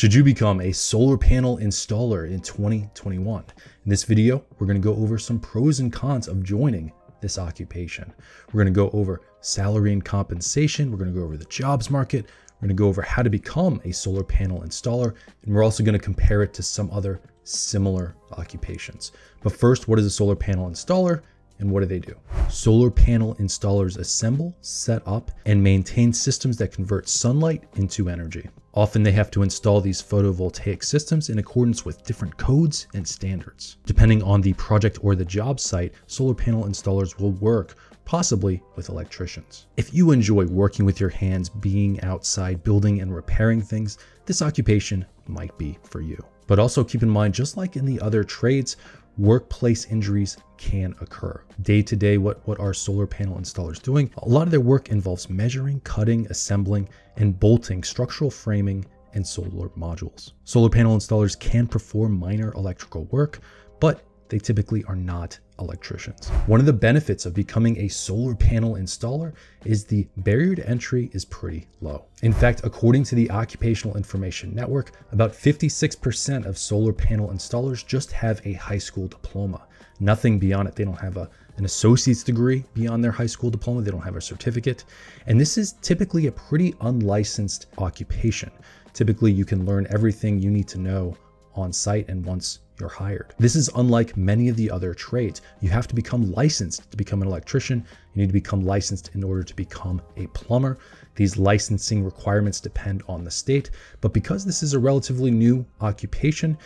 Should you become a solar panel installer in 2021? In this video, we're going to go over some pros and cons of joining this occupation. We're going to go over salary and compensation. We're going to go over the jobs market. We're going to go over how to become a solar panel installer. And we're also going to compare it to some other similar occupations. But first, what is a solar panel installer? And what do they do? Solar panel installers assemble, set up, and maintain systems that convert sunlight into energy. Often they have to install these photovoltaic systems in accordance with different codes and standards. Depending on the project or the job site, solar panel installers will work, possibly with electricians. If you enjoy working with your hands, being outside, building and repairing things, this occupation might be for you. But also keep in mind, just like in the other trades, workplace injuries can occur. Day to day, what are solar panel installers doing? A lot of their work involves measuring, cutting, assembling, and bolting structural framing and solar modules. Solar panel installers can perform minor electrical work, but they typically are not electricians. One of the benefits of becoming a solar panel installer is the barrier to entry is pretty low. In fact, according to the Occupational Information Network, about 56% of solar panel installers just have a high school diploma. Nothing beyond it. They don't have an associate's degree beyond their high school diploma. They don't have a certificate. And this is typically a pretty unlicensed occupation. Typically, you can learn everything you need to know on site and once you're hired. This is unlike many of the other trades. You have to become licensed to become an electrician. You need to become licensed in order to become a plumber. These licensing requirements depend on the state, but because this is a relatively new occupation,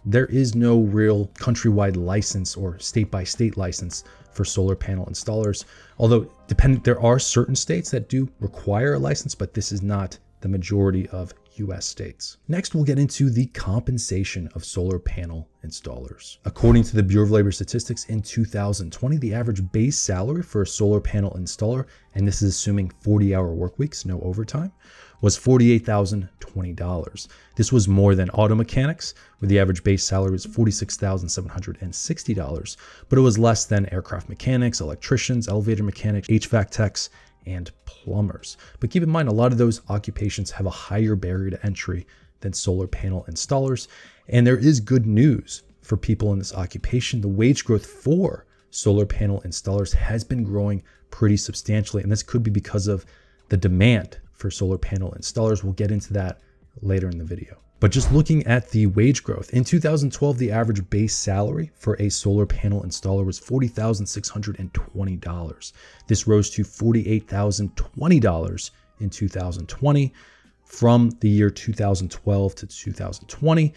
there is no real countrywide license or state-by-state license for solar panel installers. Although there are certain states that do require a license, but this is not the majority of US states. Next, we'll get into the compensation of solar panel installers. According to the Bureau of Labor Statistics, in 2020, the average base salary for a solar panel installer, and this is assuming 40-hour work weeks, no overtime, was $48,020. This was more than auto mechanics, where the average base salary was $46,760, but it was less than aircraft mechanics, electricians, elevator mechanics, HVAC techs, and plumbers. But keep in mind, a lot of those occupations have a higher barrier to entry than solar panel installers. And there is good news for people in this occupation. The wage growth for solar panel installers has been growing pretty substantially. And this could be because of the demand for solar panel installers. We'll get into that later in the video. But just looking at the wage growth, in 2012, the average base salary for a solar panel installer was $40,620. This rose to $48,020 in 2020. From the year 2012 to 2020,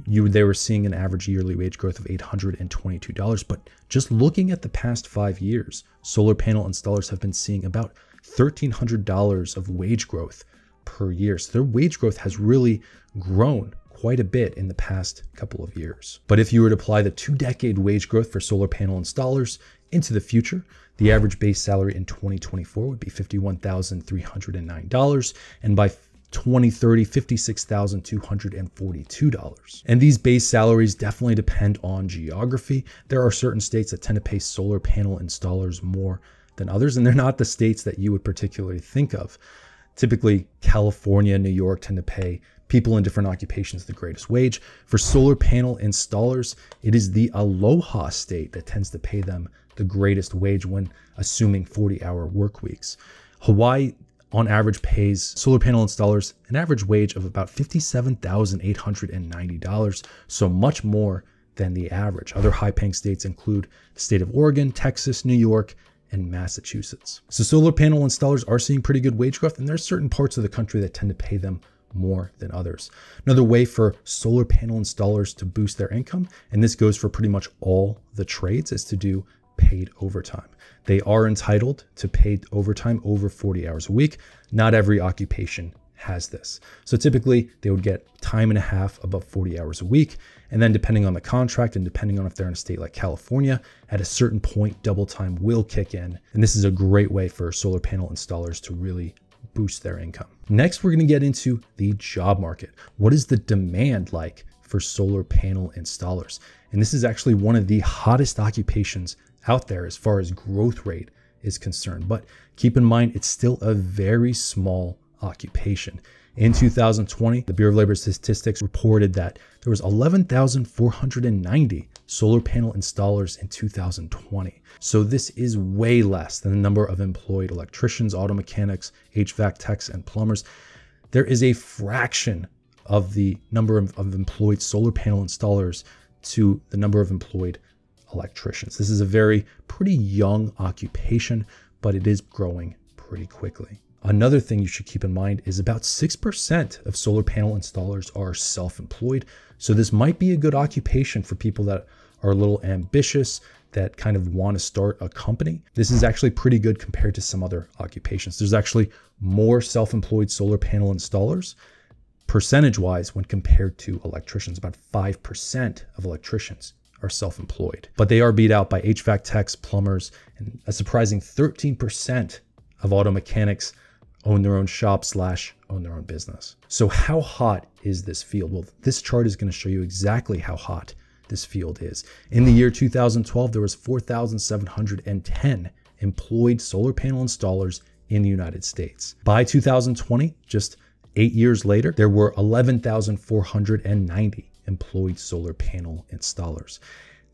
they were seeing an average yearly wage growth of $822. But just looking at the past 5 years, solar panel installers have been seeing about $1,300 of wage growth per year. So their wage growth has really grown quite a bit in the past couple of years. But if you were to apply the 2-decade wage growth for solar panel installers into the future, the average base salary in 2024 would be $51,309, and by 2030, $56,242. And these base salaries definitely depend on geography. There are certain states that tend to pay solar panel installers more than others, and they're not the states that you would particularly think of. Typically, California and New York tend to pay people in different occupations the greatest wage. For solar panel installers, it is the Aloha state that tends to pay them the greatest wage when assuming 40-hour work weeks. Hawaii, on average, pays solar panel installers an average wage of about $57,890, so much more than the average. Other high-paying states include the state of Oregon, Texas, New York, and Massachusetts. So solar panel installers are seeing pretty good wage growth, and there's certain parts of the country that tend to pay them more than others. Another way for solar panel installers to boost their income, and this goes for pretty much all the trades, is to do paid overtime. They are entitled to paid overtime over 40 hours a week. Not every occupation has this. So typically they would get time and a half above 40 hours a week. And then depending on the contract and depending on if they're in a state like California, at a certain point, double time will kick in. And this is a great way for solar panel installers to really boost their income. Next, we're going to get into the job market. What is the demand like for solar panel installers? And this is actually one of the hottest occupations out there as far as growth rate is concerned. But keep in mind, it's still a very small occupation. In 2020, the Bureau of Labor Statistics reported that there was 11,490 solar panel installers in 2020. So this is way less than the number of employed electricians, auto mechanics, HVAC techs, and plumbers. There is a fraction of the number of employed solar panel installers to the number of employed electricians. This is a pretty young occupation, but it is growing pretty quickly. Another thing you should keep in mind is about 6% of solar panel installers are self-employed. So this might be a good occupation for people that are a little ambitious, that kind of want to start a company. This is actually pretty good compared to some other occupations. There's actually more self-employed solar panel installers percentage-wise when compared to electricians. About 5% of electricians are self-employed, but they are beat out by HVAC techs, plumbers, and a surprising 13% of auto mechanics own their own shop / own their own business. So how hot is this field? Well, this chart is going to show you exactly how hot this field is. In the year 2012, there was 4,710 employed solar panel installers in the United States. By 2020, just 8 years later, there were 11,490 employed solar panel installers.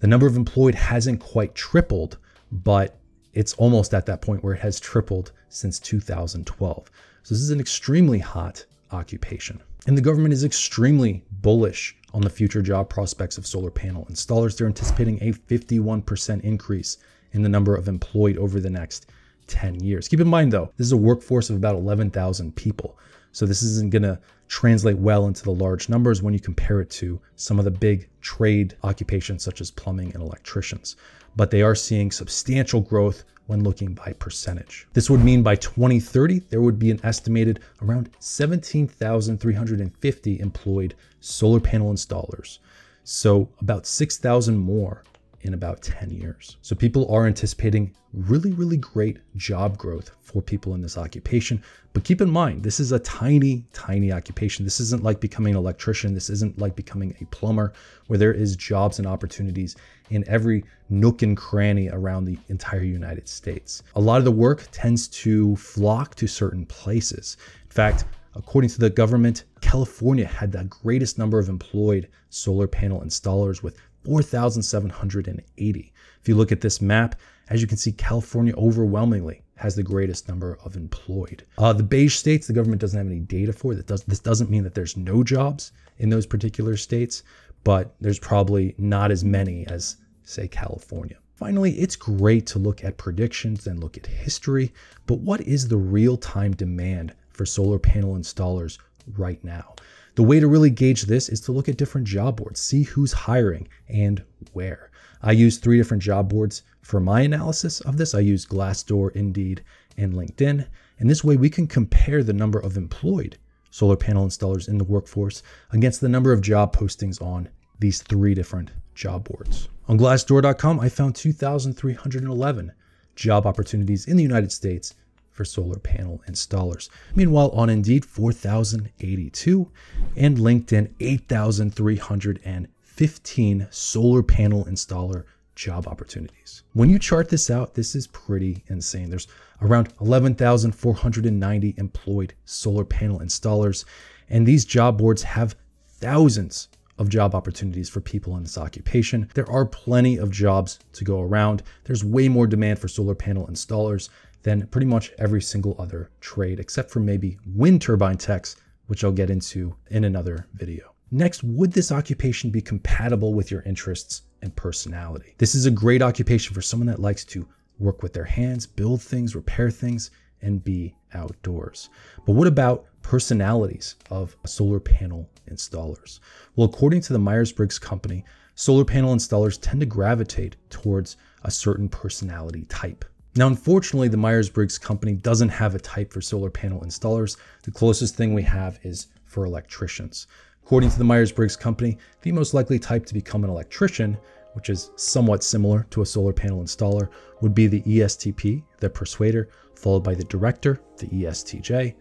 The number of employed hasn't quite tripled, but it's almost at that point where it has tripled since 2012. So this is an extremely hot occupation. And the government is extremely bullish on the future job prospects of solar panel installers. They're anticipating a 51% increase in the number of employed over the next 10 years. Keep in mind though, this is a workforce of about 11,000 people. So this isn't gonna translate well into the large numbers when you compare it to some of the big trade occupations such as plumbing and electricians. But they are seeing substantial growth when looking by percentage. This would mean by 2030, there would be an estimated around 17,350 employed solar panel installers. So about 6,000 more in about 10 years. So people are anticipating really great job growth for people in this occupation. But keep in mind, this is a tiny occupation. This isn't like becoming an electrician. This isn't like becoming a plumber, where there is jobs and opportunities in every nook and cranny around the entire United States. A lot of the work tends to flock to certain places. In fact, according to the government, California had the greatest number of employed solar panel installers with 4,780. If you look at this map, as you can see, California overwhelmingly has the greatest number of employed. The beige states, the government doesn't have any data for. This doesn't mean that there's no jobs in those particular states, but there's probably not as many as, say, California. Finally, it's great to look at predictions and look at history, but what is the real-time demand for solar panel installers right now? The way to really gauge this is to look at different job boards, see who's hiring and where. I use 3 different job boards for my analysis of this. I use Glassdoor, Indeed, and LinkedIn. And this way we can compare the number of employed solar panel installers in the workforce against the number of job postings on these 3 different job boards. On Glassdoor.com, I found 2,311 job opportunities in the United States for solar panel installers. Meanwhile, on Indeed, 4,082, and LinkedIn, 8,315 solar panel installer job opportunities. When you chart this out, this is pretty insane. There's around 11,490 employed solar panel installers, and these job boards have thousands of job opportunities for people in this occupation. There are plenty of jobs to go around. There's way more demand for solar panel installers than pretty much every single other trade, except for maybe wind turbine techs, which I'll get into in another video. Next, would this occupation be compatible with your interests and personality? This is a great occupation for someone that likes to work with their hands, build things, repair things, and be outdoors. But what about personalities of solar panel installers? Well, according to the Myers-Briggs company, solar panel installers tend to gravitate towards a certain personality type. Now, unfortunately, the Myers-Briggs company doesn't have a type for solar panel installers. The closest thing we have is for electricians. According to the Myers-Briggs company, the most likely type to become an electrician, which is somewhat similar to a solar panel installer, would be the ESTP, the persuader, followed by the director, the ESTJ,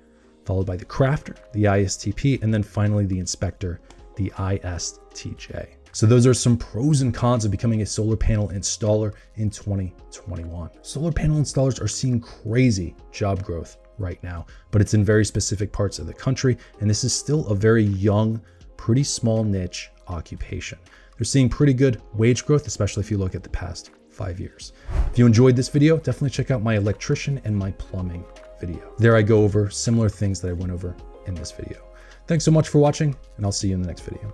followed by the crafter, the ISTP, and then finally the inspector, the ISTJ. So those are some pros and cons of becoming a solar panel installer in 2021. Solar panel installers are seeing crazy job growth right now, but it's in very specific parts of the country. And this is still a very young, pretty small niche occupation. They're seeing pretty good wage growth, especially if you look at the past 5 years. If you enjoyed this video, definitely check out my electrician and my plumbing video. There I go over similar things that I went over in this video. Thanks so much for watching, and I'll see you in the next video.